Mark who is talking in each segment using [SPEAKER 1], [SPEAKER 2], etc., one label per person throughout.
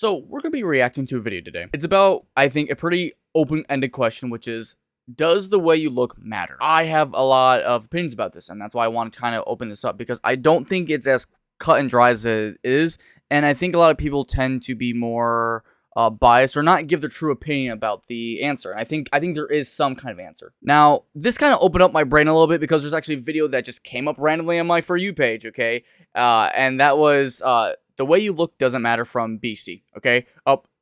[SPEAKER 1] So we're going to be reacting to a video today. It's about, I think, a pretty open-ended question, which is, does the way you look matter? I have a lot of opinions about this, and that's why I want to kind of open this up, because I don't think it's as cut and dry as it is, and I think a lot of people tend to be more biased or not give their true opinion about the answer. And I think there is some kind of answer. Now, this kind of opened up my brain a little bit because there's actually a video that just came up randomly on my For You page, okay? And that was The Way You Look Doesn't Matter from Beastyy, okay?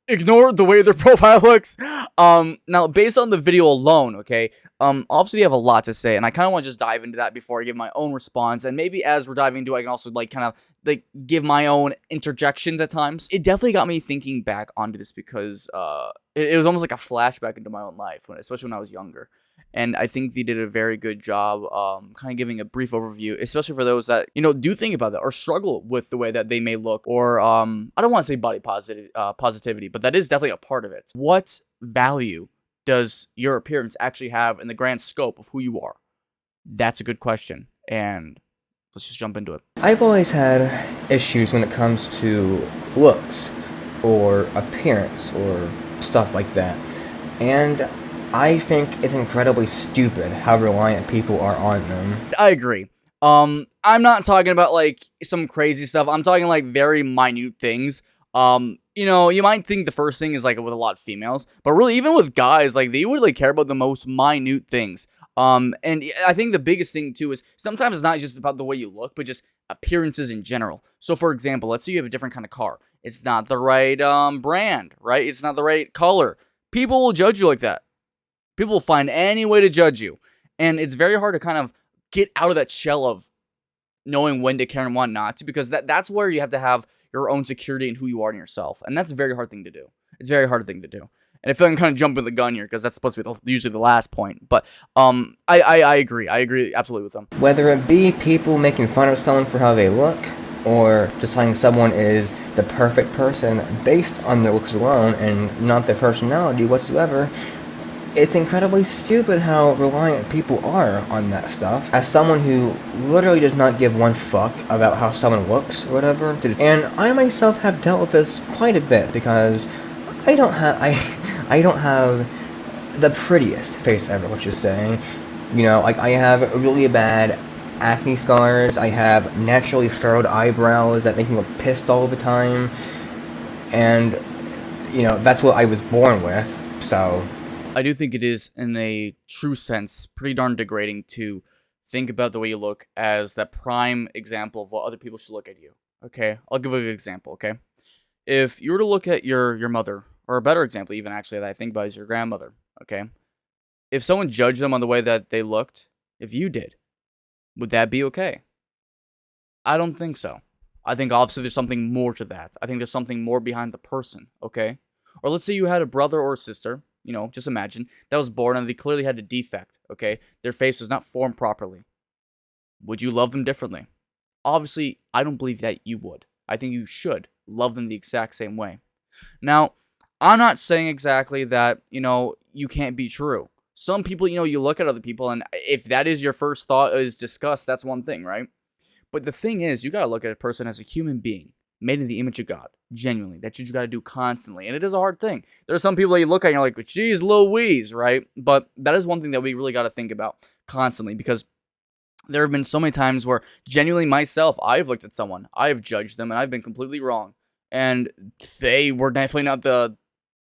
[SPEAKER 1] Ignore the way their profile looks. Now, based on the video alone, okay, obviously they have a lot to say, and I kind of want to just dive into that before I give my own response, and maybe as we're diving into it, I can also, give my own interjections at times. It definitely got me thinking back onto this because, it was almost like a flashback into my own life, especially when I was younger. And I think they did a very good job kind of giving a brief overview, especially for those that, do think about that or struggle with the way that they may look, or I don't want to say body positivity, but that is definitely a part of it. What value does your appearance actually have in the grand scope of who you are? That's a good question, and let's just jump into it.
[SPEAKER 2] I've always had issues when it comes to looks or appearance or stuff like that, and I think it's incredibly stupid how reliant people are on them.
[SPEAKER 1] I agree. I'm not talking about like some crazy stuff. I'm talking like very minute things. You might think the first thing is like with a lot of females, but really even with guys, like they would like care about the most minute things. And I think the biggest thing too is sometimes it's not just about the way you look, but just appearances in general. So for example, let's say you have a different kind of car. It's not the right brand, right? It's not the right color. People will judge you like that. People will find any way to judge you. And it's very hard to kind of get out of that shell of knowing when to care and when not to, because that's where you have to have your own security in who you are in yourself. And that's a very hard thing to do. It's a very hard thing to do. And I feel like I'm kind of jumping the gun here because that's supposed to be usually the last point. But I agree. I agree absolutely with them.
[SPEAKER 2] Whether it be people making fun of someone for how they look, or just saying someone is the perfect person based on their looks alone and not their personality whatsoever, it's incredibly stupid how reliant people are on that stuff. As someone who literally does not give one fuck about how someone looks or whatever, and I myself have dealt with this quite a bit because I don't have the prettiest face ever, let's just say. I have really bad acne scars, I have naturally furrowed eyebrows that make me look pissed all the time, and, that's what I was born with, so
[SPEAKER 1] I do think it is, in a true sense, pretty darn degrading to think about the way you look as that prime example of what other people should look at you. Okay? I'll give you an example, okay? If you were to look at your mother, or a better example even actually that I think about is your grandmother, okay? If someone judged them on the way that they looked, if you did, would that be okay? I don't think so. I think obviously there's something more to that. I think there's something more behind the person, okay? Or let's say you had a brother or a sister, just imagine, that was born and they clearly had a defect, okay? Their face was not formed properly. Would you love them differently? Obviously, I don't believe that you would. I think you should love them the exact same way. Now, I'm not saying exactly that, you can't be true. Some people, you look at other people, and if that is your first thought is disgust, that's one thing, right? But the thing is, you gotta look at a person as a human being, made in the image of God, genuinely. That's what you got to do constantly, and it is a hard thing. There are some people that you look at and you're like, geez, Louise, right? But that is one thing that we really got to think about constantly, because there have been so many times where, genuinely myself, I've looked at someone, I've judged them, and I've been completely wrong, and they were definitely not the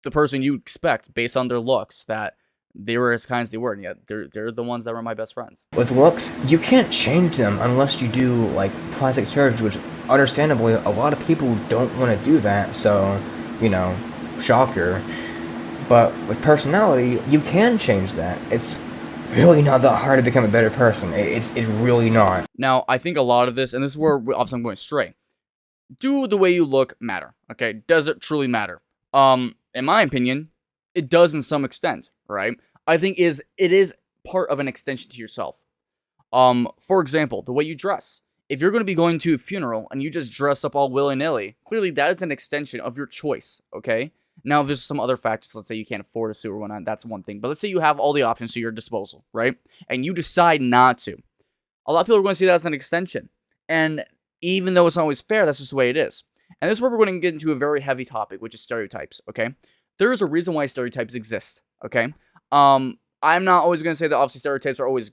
[SPEAKER 1] person you expect based on their looks, that they were as kind as they were, and yet they're the ones that were my best friends.
[SPEAKER 2] With looks, you can't change them unless you do, plastic surgery, which, understandably, a lot of people don't want to do that, so, shocker. But with personality, you can change that. It's really not that hard to become a better person. It's really not.
[SPEAKER 1] Now, I think a lot of this, and this is where obviously I'm going astray, do the way you look matter, okay? Does it truly matter? In my opinion, it does in some extent, right? I think it is part of an extension to yourself. For example, the way you dress. If you're going to be going to a funeral and you just dress up all willy-nilly, clearly that is an extension of your choice, okay? Now, there's some other factors. Let's say you can't afford a suit or whatnot. That's one thing. But let's say you have all the options to your disposal, right? And you decide not to. A lot of people are going to see that as an extension. And even though it's not always fair, that's just the way it is. And this is where we're going to get into a very heavy topic, which is stereotypes, okay? There is a reason why stereotypes exist, okay? I'm not always going to say that obviously stereotypes are always,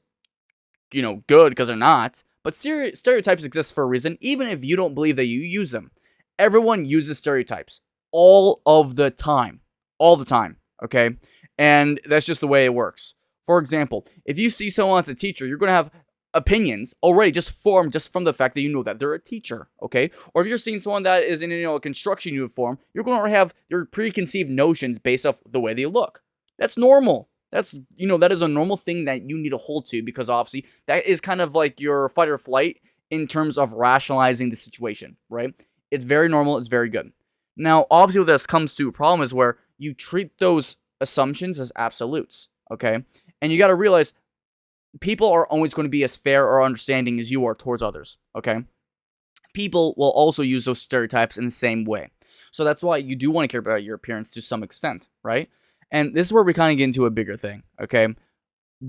[SPEAKER 1] good, because they're not. But stereotypes exist for a reason, even if you don't believe that you use them. Everyone uses stereotypes all of the time. All the time, okay? And that's just the way it works. For example, if you see someone as a teacher, you're going to have opinions already just formed just from the fact that you know that they're a teacher, okay? Or if you're seeing someone that is in a construction uniform, you're going to have your preconceived notions based off the way they look. That's normal. That's, that is a normal thing that you need to hold to, because obviously that is kind of like your fight or flight in terms of rationalizing the situation, right? It's very normal. It's very good. Now, obviously, what this comes to a problem is where you treat those assumptions as absolutes, okay? And you got to realize people are always going to be as fair or understanding as you are towards others, okay? People will also use those stereotypes in the same way. So that's why you do want to care about your appearance to some extent, right? And this is where we kind of get into a bigger thing, okay?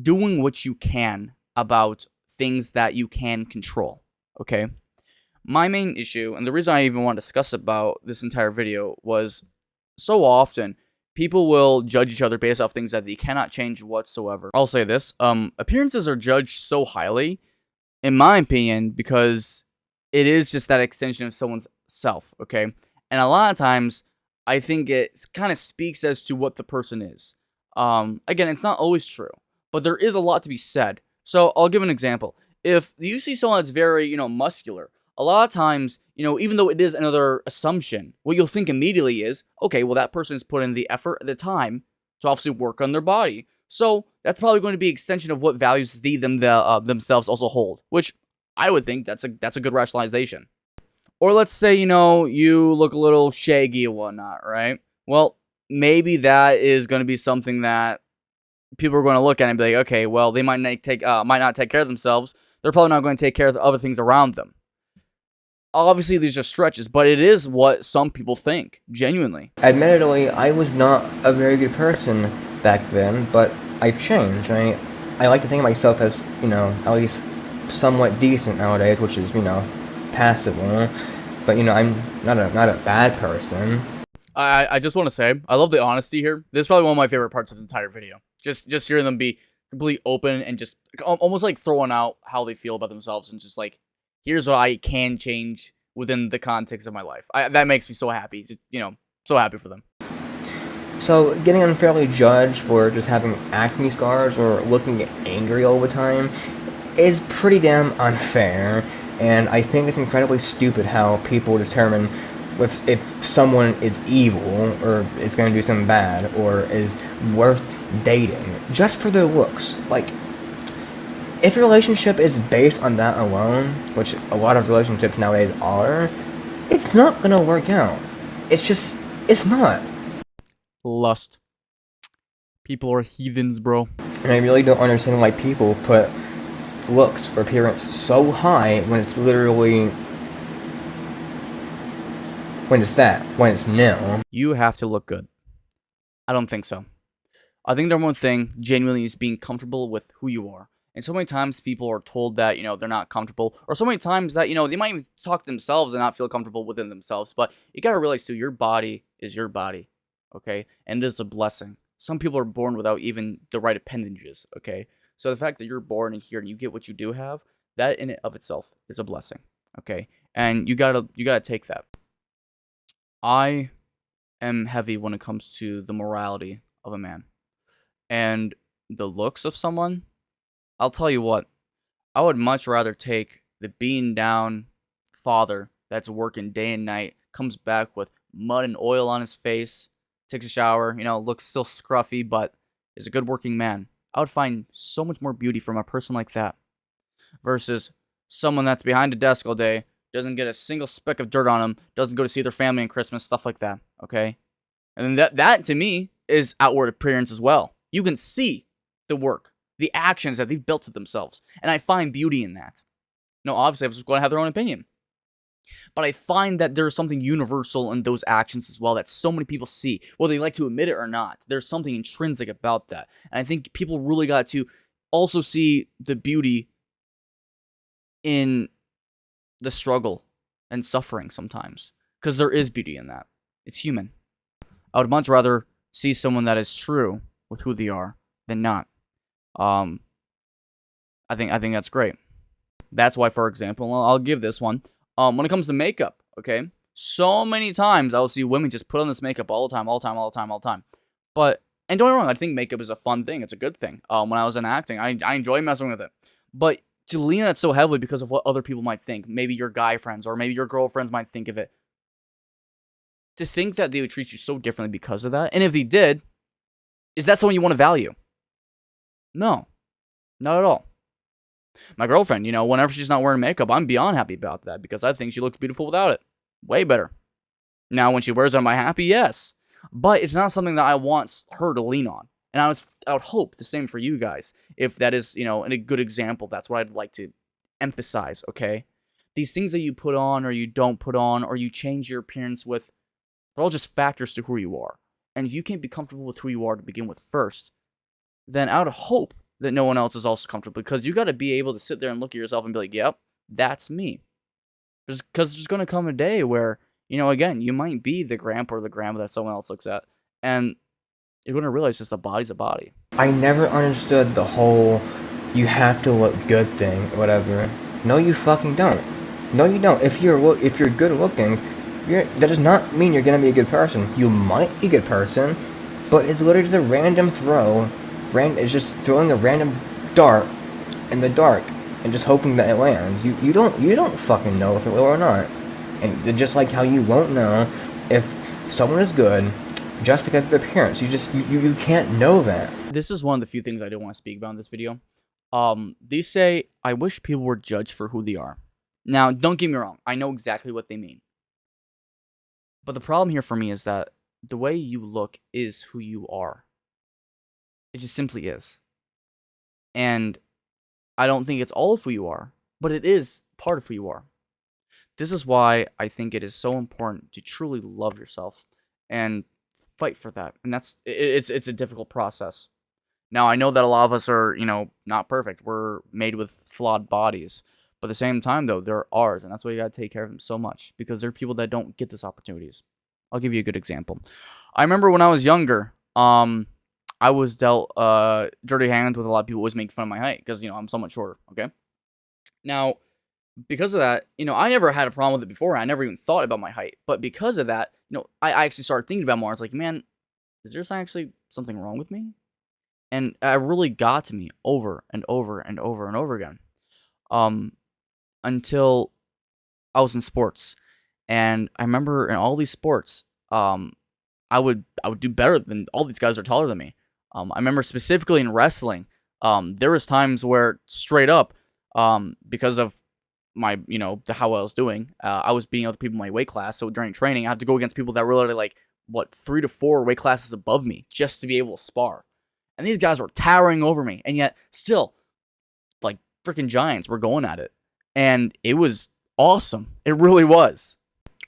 [SPEAKER 1] Doing what you can about things that you can control, okay? My main issue, and the reason I even want to discuss about this entire video, was so often people will judge each other based off things that they cannot change whatsoever. I'll say this, appearances are judged so highly, in my opinion, because it is just that extension of someone's self, okay? And a lot of times, I think it kind of speaks as to what the person is. Again, it's not always true, but there is a lot to be said. So I'll give an example. If you see someone that's very, muscular, a lot of times, even though it is another assumption, what you'll think immediately is, okay, well, that person's put in the effort at the time to obviously work on their body. So that's probably going to be an extension of what values themselves also hold, which I would think that's a good rationalization. Or let's say, you look a little shaggy and whatnot, right? Well, maybe that is going to be something that people are going to look at and be like, okay, well, they might not take care of themselves. They're probably not going to take care of the other things around them. Obviously, these are stretches, but it is what some people think, genuinely.
[SPEAKER 2] Admittedly, I was not a very good person back then, but I've changed. I like to think of myself as, at least somewhat decent nowadays, which is, passable. But, I'm not a bad person.
[SPEAKER 1] I just want to say, I love the honesty here. This is probably one of my favorite parts of the entire video. Just hearing them be completely open and just almost like throwing out how they feel about themselves and just like, here's what I can change within the context of my life. That makes me so happy. Just, so happy for them.
[SPEAKER 2] So, getting unfairly judged for just having acne scars or looking angry all the time is pretty damn unfair, and I think it's incredibly stupid how people determine if someone is evil or is going to do something bad or is worth dating just for their looks. Like, if your relationship is based on that alone, which a lot of relationships nowadays are, it's not gonna work out. It's not.
[SPEAKER 1] Lust. People are heathens, bro.
[SPEAKER 2] And I really don't understand why people put looks or appearance so high when it's literally... when it's nil.
[SPEAKER 1] You have to look good. I don't think so. I think the number one thing, genuinely, is being comfortable with who you are. And so many times people are told that, they're not comfortable. Or so many times that, they might even talk to themselves and not feel comfortable within themselves. But you got to realize, too, your body is your body, okay? And it is a blessing. Some people are born without even the right appendages, okay? So the fact that you're born in here and you get what you do have, that in and of itself is a blessing, okay? And you gotta take that. I am heavy when it comes to the morality of a man. And the looks of someone... I'll tell you what, I would much rather take the beaten down father that's working day and night, comes back with mud and oil on his face, takes a shower, looks still scruffy, but is a good working man. I would find so much more beauty from a person like that versus someone that's behind a desk all day, doesn't get a single speck of dirt on him, doesn't go to see their family on Christmas, stuff like that, okay? And that to me is outward appearance as well. You can see the work, the actions that they've built to themselves. And I find beauty in that. No, obviously, everyone's going to have their own opinion. But I find that there's something universal in those actions as well that so many people see, whether they like to admit it or not. There's something intrinsic about that. And I think people really got to also see the beauty in the struggle and suffering sometimes. Because there is beauty in that. It's human. I would much rather see someone that is true with who they are than not. I think that's great. That's why, for example, I'll give this one. When it comes to makeup, okay, so many times I'll see women just put on this makeup all the time. But, and don't get me wrong, I think makeup is a fun thing. It's a good thing. When I was in acting, I enjoy messing with it. But to lean on it so heavily because of what other people might think, maybe your guy friends or maybe your girlfriends might think of it, to think that they would treat you so differently because of that, and if they did, is that someone you want to value? No, not at all. My girlfriend, whenever she's not wearing makeup, I'm beyond happy about that because I think she looks beautiful without it. Way better. Now, when she wears it, am I happy? Yes. But it's not something that I want her to lean on. And I would hope the same for you guys. If that is, a good example, that's what I'd like to emphasize, okay? These things that you put on or you don't put on or you change your appearance with, they're all just factors to who you are. And if you can't be comfortable with who you are to begin with first, then I would hope that no one else is also comfortable, because you got to be able to sit there and look at yourself and be like, yep, that's me. Because there's going to come a day where, again, you might be the grandpa or the grandma that someone else looks at, and you're going to realize just a body's a body.
[SPEAKER 2] I never understood the whole you have to look good thing, whatever. No, you fucking don't. No, you don't. If you're good looking, that does not mean you're going to be a good person. You might be a good person, but it's literally just a random throw. It's just throwing a random dart in the dark and just hoping that it lands. You don't fucking know if it will or not. And just like how you won't know if someone is good just because of their appearance. You can't know that.
[SPEAKER 1] This is one of the few things I do want to speak about in this video. They say, I wish people were judged for who they are. Now, don't get me wrong. I know exactly what they mean. But the problem here for me is that the way you look is who you are. It just simply is. And I don't think it's all of who you are, but it is part of who you are. This is why I think it is so important to truly love yourself and fight for that. And it's a difficult process. Now, I know that a lot of us are, not perfect. We're made with flawed bodies. But at the same time, though, they're ours. And that's why you got to take care of them so much. Because there are people that don't get these opportunities. I'll give you a good example. I remember when I was younger, I was dealt dirty hands with a lot of people always making fun of my height. Because, I'm somewhat shorter, okay? Now, because of that, I never had a problem with it before. I never even thought about my height. But because of that, I actually started thinking about it more. I was like, man, is there actually something wrong with me? And it really got to me over and over and over and over again. Until I was in sports. And I remember in all these sports, I would do better than all these guys are taller than me. I remember specifically in wrestling, there was times where straight up, because of my, how I was doing, I was beating other people in my weight class. So during training, I had to go against people that were literally 3 to 4 weight classes above me just to be able to spar. And these guys were towering over me. And yet still, freaking giants were going at it. And it was awesome. It really was.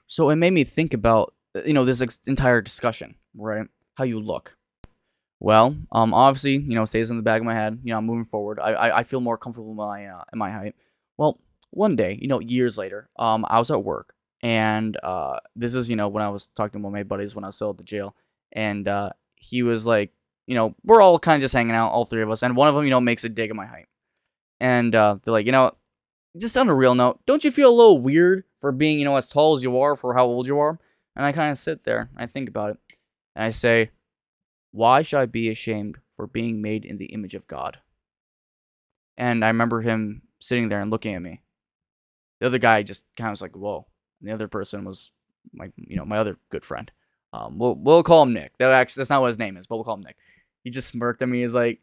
[SPEAKER 1] So it made me think about, this entire discussion, right? How you look. Well, obviously, stays in the back of my head. I'm moving forward. I feel more comfortable in my height. Well, one day, years later, I was at work, and this is, when I was talking to one of my buddies when I was still at the jail, and he was like, we're all kind of just hanging out, all three of us, and one of them, makes a dig at my height, and they're like, just on a real note, don't you feel a little weird for being, as tall as you are for how old you are? And I kind of sit there, and I think about it, and I say, why should I be ashamed for being made in the image of God? And I remember him sitting there and looking at me. The other guy just kind of was like, whoa. And the other person was my other good friend. We'll call him Nick. That's not what his name is, but we'll call him Nick. He just smirked at me. He's like,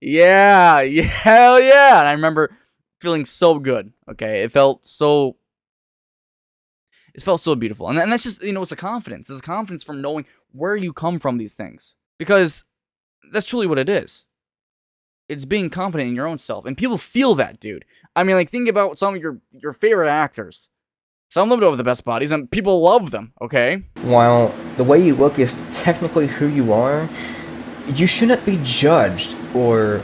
[SPEAKER 1] yeah, hell yeah. And I remember feeling so good. Okay, it felt so beautiful. And that's just, it's a confidence. It's a confidence from knowing where you come from these things. Because that's truly what it is. It's being confident in your own self. And people feel that, dude. I mean, think about some of your favorite actors. Some of them don't have the best bodies, and people love them, okay?
[SPEAKER 2] While the way you look is technically who you are, you shouldn't be judged or,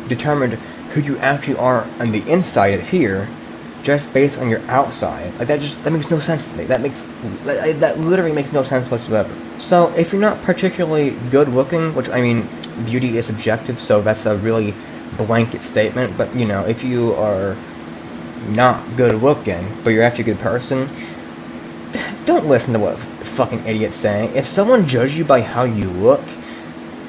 [SPEAKER 2] determined who you actually are on the inside here just based on your outside. Like that makes no sense to me. That literally makes no sense whatsoever. So if you're not particularly good looking, which I mean, beauty is subjective, so that's a really blanket statement. But you know, if you are not good looking, but you're actually a good person, don't listen to what fucking idiot's saying. If someone judges you by how you look,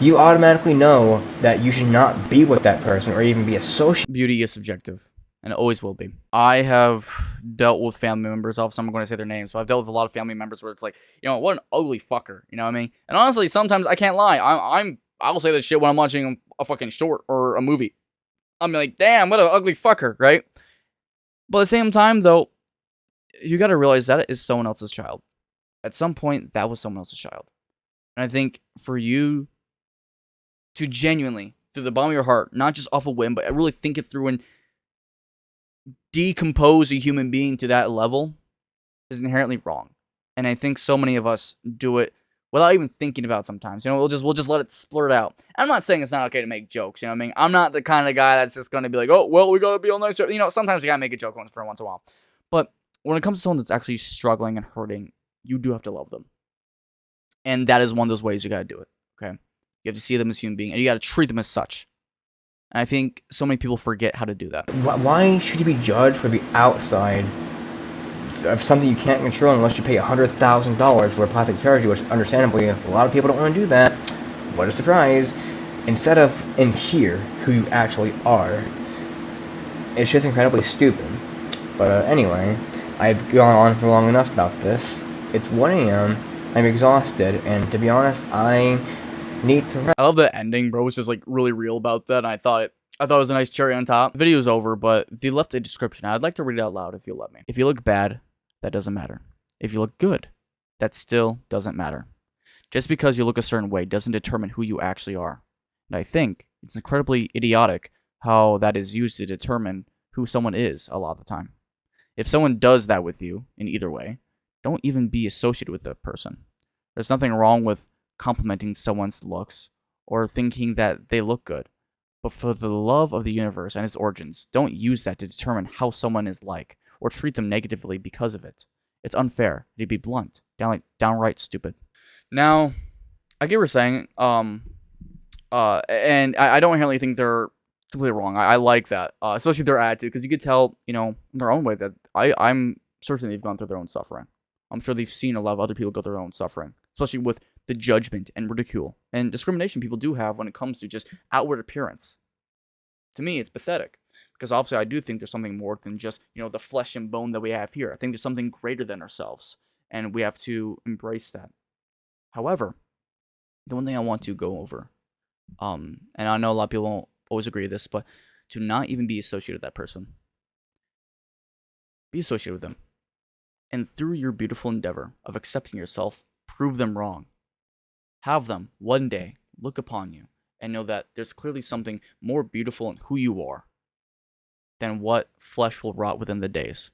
[SPEAKER 2] you automatically know that you should not be with that person or even be associated.
[SPEAKER 1] Beauty is subjective, and it always will be. I have dealt with family members. Obviously, I'm going to say their names, but I've dealt with a lot of family members where it's like, you know, what an ugly fucker. You know what I mean? And honestly, sometimes I can't lie. I'll say that shit when I'm watching a fucking short or a movie. I'm like, damn, what an ugly fucker, right? But at the same time, though, you got to realize that is someone else's child. At some point, that was someone else's child. And I think for you to genuinely, through the bottom of your heart, not just off a whim, but really think it through and decompose a human being to that level is inherently wrong. And I think so many of us do it without even thinking about it sometimes. You know, we'll just let it splurt out. I'm not saying it's not okay to make jokes, you know what I mean? I'm not the kind of guy that's just going to be like, oh, well, we got to be all nice. You know, sometimes you got to make a joke once in a while. But when it comes to someone that's actually struggling and hurting, you do have to love them. And that is one of those ways you got to do it, okay? You have to see them as a human being, and you got to treat them as such. And I think so many people forget how to do that.
[SPEAKER 2] Why should you be judged for the outside of something you can't control unless you pay $100,000 for a plastic surgery, which understandably a lot of people don't want to do that. What a surprise. Instead of in here, who you actually are. It's just incredibly stupid. But anyway, I've gone on for long enough about this. It's 1 a.m., I'm exhausted, and to be honest, I need to rest.
[SPEAKER 1] I love the ending, bro. It's just like really real about that. And I thought it was a nice cherry on top. The video's over, but they left a description. I'd like to read it out loud if you'll let me. If you look bad, that doesn't matter. If you look good, that still doesn't matter. Just because you look a certain way doesn't determine who you actually are. And I think it's incredibly idiotic how that is used to determine who someone is a lot of the time. If someone does that with you in either way, don't even be associated with that person. There's nothing wrong with complimenting someone's looks or thinking that they look good. But for the love of the universe and its origins, don't use that to determine how someone is like or treat them negatively because of it. It's unfair. To be blunt. Downright stupid. Now, I get what you're saying. And I don't inherently think they're completely wrong. I like that, especially their attitude, because you could tell, you know, in their own way that I'm certain they've gone through their own suffering. I'm sure they've seen a lot of other people go through their own suffering, especially with the judgment and ridicule and discrimination people do have when it comes to just outward appearance. To me, it's pathetic, because obviously I do think there's something more than just, you know, the flesh and bone that we have here. I think there's something greater than ourselves, and we have to embrace that. However, the one thing I want to go over, and I know a lot of people won't always agree with this, but to not even be associated with that person. Be associated with them. And through your beautiful endeavor of accepting yourself, prove them wrong. Have them one day look upon you and know that there's clearly something more beautiful in who you are than what flesh will rot within the days.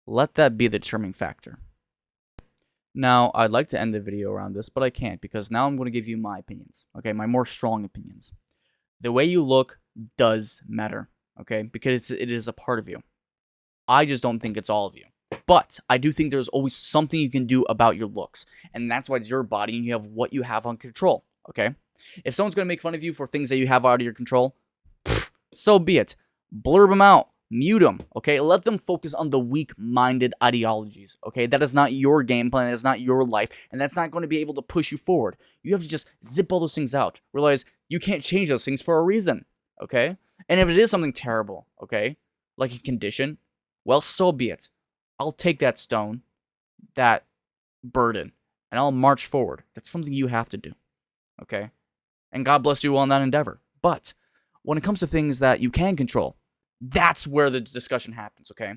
[SPEAKER 1] Let that be the determining factor. Now, I'd like to end the video around this, but I can't, because now I'm going to give you my opinions, okay? My more strong opinions. The way you look does matter, okay? Because it is a part of you. I just don't think it's all of you. But I do think there's always something you can do about your looks. And that's why it's your body and you have what you have on control, okay? If someone's going to make fun of you for things that you have out of your control, so be it. Blurb them out. Mute them, okay? Let them focus on the weak-minded ideologies, okay? That is not your game plan. That is not your life. And that's not going to be able to push you forward. You have to just zip all those things out. Realize you can't change those things for a reason, okay? And if it is something terrible, okay, like a condition, well, so be it. I'll take that stone, that burden, and I'll march forward. That's something you have to do, okay? And God bless you on that endeavor. But when it comes to things that you can control, that's where the discussion happens, okay?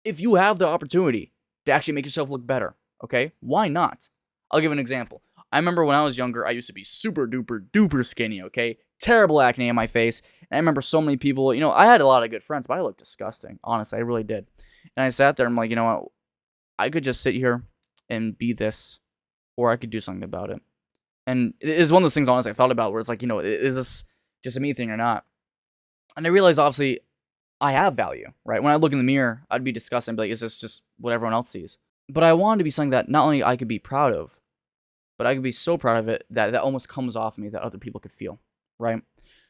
[SPEAKER 1] If you have the opportunity to actually make yourself look better, okay, why not? I'll give an example. I remember when I was younger, I used to be super duper duper skinny, okay? Terrible acne on my face. And I remember so many people, you know, I had a lot of good friends, but I looked disgusting. Honestly, I really did. And I sat there, I'm like, you know what? I could just sit here and be this, or I could do something about it. And it is one of those things, honestly, I thought about where it's like, you know, is this just a me thing or not? And I realized, obviously, I have value, right? When I look in the mirror, I'd be disgusted and be like, is this just what everyone else sees? But I wanted to be something that not only I could be proud of, but I could be so proud of it that that almost comes off me that other people could feel, right?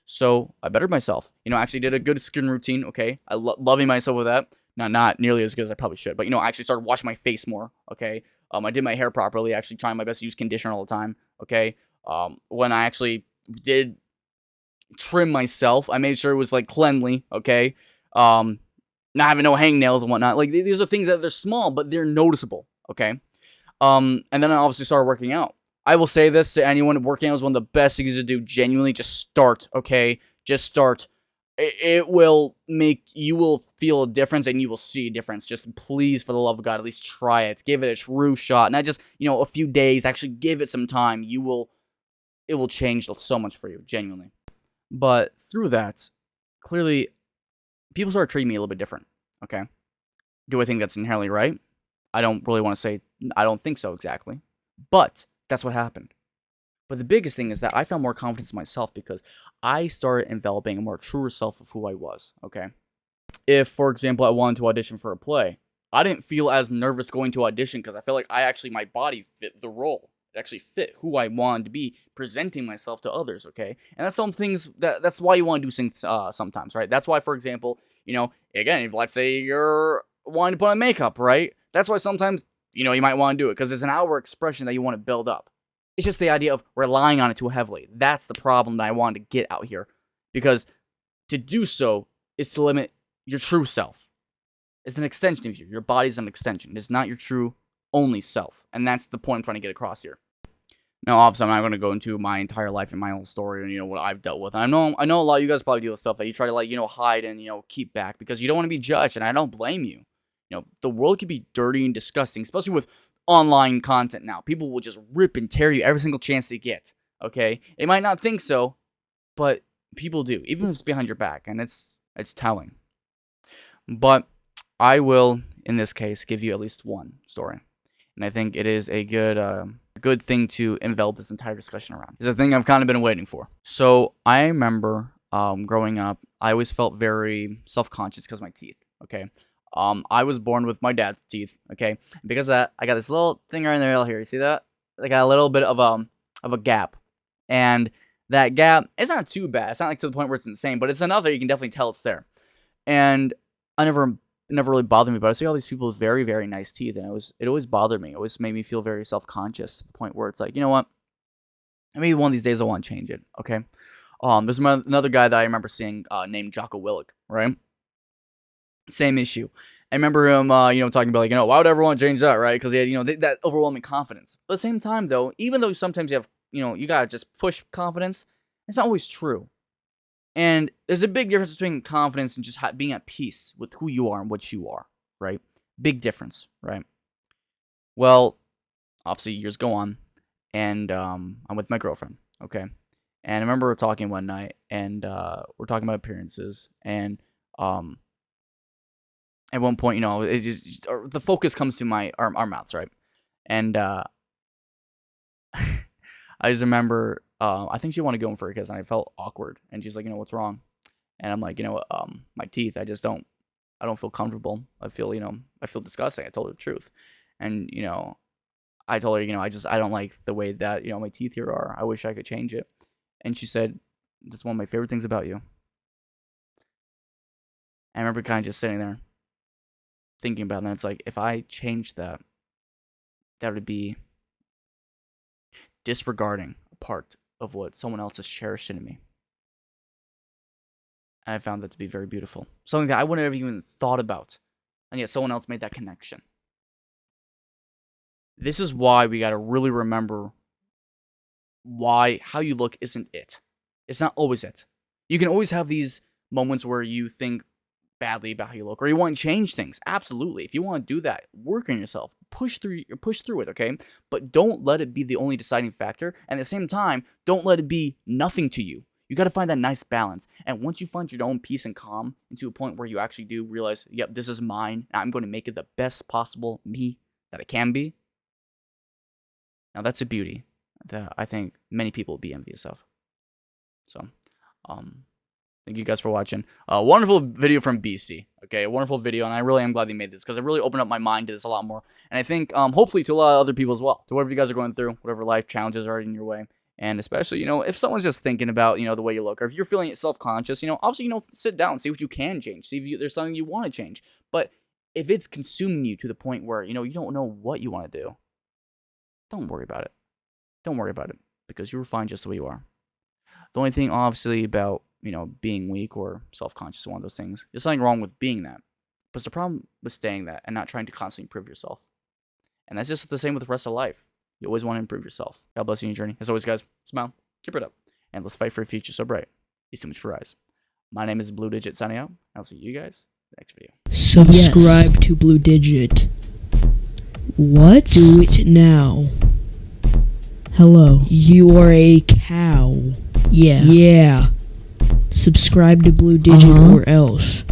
[SPEAKER 1] So I bettered myself. I actually did a good skin routine, okay? Loving myself with that. Now, not nearly as good as I probably should, but, I actually started washing my face more, okay? I did my hair properly, actually trying my best to use conditioner all the time, okay? When I actually did trim myself, I made sure it was, like, cleanly, okay? Not having no hangnails and whatnot. Like, these are things that they're small, but they're noticeable, okay? And then I obviously started working out. I will say this to anyone, working out is one of the best things to do. Genuinely, just start, okay? Just start. It will you will feel a difference and you will see a difference. Just please, for the love of God, at least try it. Give it a true shot. Not just, a few days. Actually give it some time. It will change so much for you, genuinely. But through that, clearly, people started treating me a little bit different, okay? Do I think that's inherently right? I don't really want to say I don't think so exactly. But that's what happened. But the biggest thing is that I found more confidence in myself because I started enveloping a more truer self of who I was, okay? If, for example, I wanted to audition for a play, I didn't feel as nervous going to audition because I felt like my body fit the role. It actually fit who I wanted to be, presenting myself to others, okay? And that's some things, that's why you want to do things sometimes, right? That's why, for example, again, if let's say you're wanting to put on makeup, right? That's why sometimes, you might want to do it because it's an outward expression that you want to build up. It's just the idea of relying on it too heavily. That's the problem that I wanted to get out here. Because to do so is to limit your true self. It's an extension of you. Your body's an extension. It's not your true only self. And that's the point I'm trying to get across here. Now, obviously, I'm not going to go into my entire life and my own story and, what I've dealt with. And I know a lot of you guys probably deal with stuff that you try to, hide and, keep back because you don't want to be judged. And I don't blame you. The world can be dirty and disgusting, especially with online content now. People will just rip and tear you every single chance they get, okay? They might not think so, but people do, even if it's behind your back, and it's telling. But I will, in this case, give you at least one story. And I think it is a good thing to envelop this entire discussion around. It's a thing I've kind of been waiting for. So I remember growing up, I always felt very self-conscious because of my teeth, okay? I was born with my dad's teeth, okay? Because of that, I got this little thing right in the middle here. You see that? I got a little bit of a gap. And that gap, it's not too bad. It's not like to the point where it's insane, but it's enough that you can definitely tell it's there. And I never really bothered me, but I see all these people with very, very nice teeth, and it always bothered me. It always made me feel very self-conscious to the point where it's like, you know what? Maybe one of these days I want to change it, okay? There's another guy that I remember seeing named Jocko Willick, right? Same issue. I remember him, talking about, why would everyone change that, right? Because he had, that overwhelming confidence. But at the same time, though, even though sometimes you have, you gotta just push confidence, it's not always true. And there's a big difference between confidence and just being at peace with who you are and what you are, right? Big difference, right? Well, obviously, years go on, and I'm with my girlfriend, okay? And I remember we're talking one night, and we're talking about appearances, and at one point, it's just, the focus comes to our mouths, right? And I just remember, I think she wanted to go in for a kiss, and I felt awkward. And she's like, what's wrong? And I'm like, my teeth, I don't feel comfortable. I feel disgusting. I told her the truth. And, I told her, I don't like the way that, my teeth here are. I wish I could change it. And she said, that's one of my favorite things about you. And I remember kind of just sitting there thinking about it, and it's like, if I changed that, that would be disregarding a part of what someone else has cherished in me. And I found that to be very beautiful. Something that I wouldn't have even thought about. And yet someone else made that connection. This is why we got to really remember how you look isn't it. It's not always it. You can always have these moments where you think badly about how you look, or you want to change things. Absolutely. If you want to do that, work on yourself. Push through it, okay? But don't let it be the only deciding factor. And at the same time, don't let it be nothing to you. You got to find that nice balance. And once you find your own peace and calm into a point where you actually do realize, yep, this is mine, and I'm going to make it the best possible me that it can be. Now that's a beauty that I think many people would be envious of. So, Thank you guys for watching. Wonderful video from Beastyy. Okay, a wonderful video, and I really am glad they made this because it really opened up my mind to this a lot more. And I think, hopefully, to a lot of other people as well, to whatever you guys are going through, whatever life challenges are in your way. And especially, if someone's just thinking about, the way you look, or if you're feeling self-conscious, obviously, sit down, see what you can change, see if there's something you want to change. But if it's consuming you to the point where, you don't know what you want to do, don't worry about it. Don't worry about it, because you're fine just the way you are. The only thing, obviously, about being weak or self-conscious is one of those things. There's something wrong with being that. But it's the problem with staying that and not trying to constantly improve yourself. And that's just the same with the rest of life. You always want to improve yourself. God bless you in your journey. As always, guys, smile, keep it up, and let's fight for a future so bright. It's too much for eyes. My name is Blue Digit signing out. I'll see you guys in the next video.
[SPEAKER 3] Subscribe to Blue Digit.
[SPEAKER 4] What?
[SPEAKER 3] Do it now.
[SPEAKER 4] Hello.
[SPEAKER 3] You are a cow.
[SPEAKER 4] Yeah.
[SPEAKER 3] Yeah. Subscribe to Blue Digit or else.